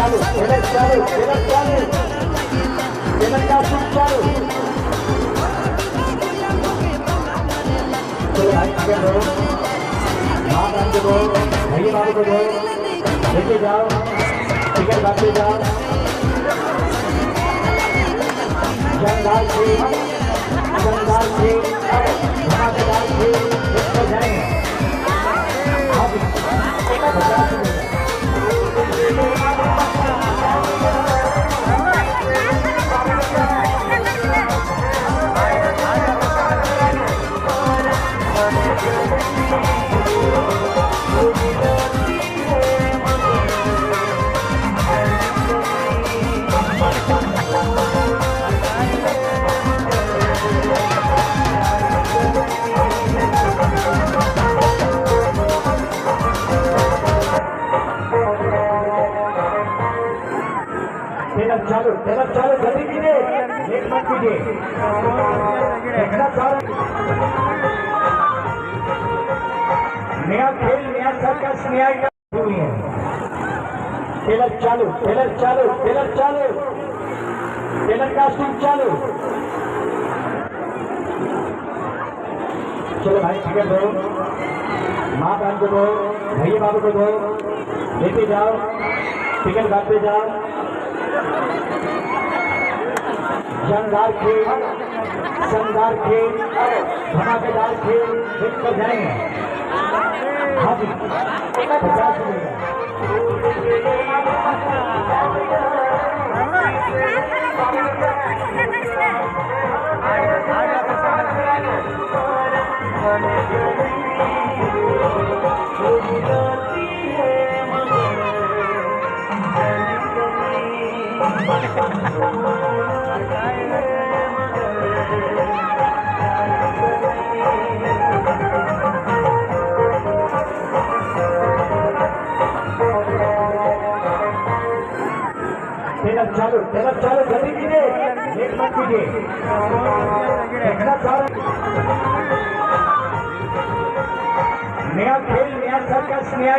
चालू खेल चालू खेल चालू खेल का शूट चालू चलो भाई आगे बढ़ो हाथ आगे बढ़ो भैया बाबू को दो लेके जाओ टिकट बांटते जाओ जंगल से धमाकेदार से देखते जाएंगे ट्रेलर चालू जल्दी कीजिए लेट मत कीजिए नया खेल नया सर्कस नया हुई है ट्रेलर चालू ट्रेलर चालू ट्रेलर चालू ट्रेलर का शूट चालू चलो भाई टिकट दो माँ बहन को दो भैया बाबू को दो लेते जाओ टिकट काटते जाओ शानदार खेल शानदार खेल धमाकेदार खेल देखकर जाएंगे हाँ जी 50 ट्रेलर चालू जल्दी कीजिए लेट मत कीजिए नया खेल नया सर्कस नया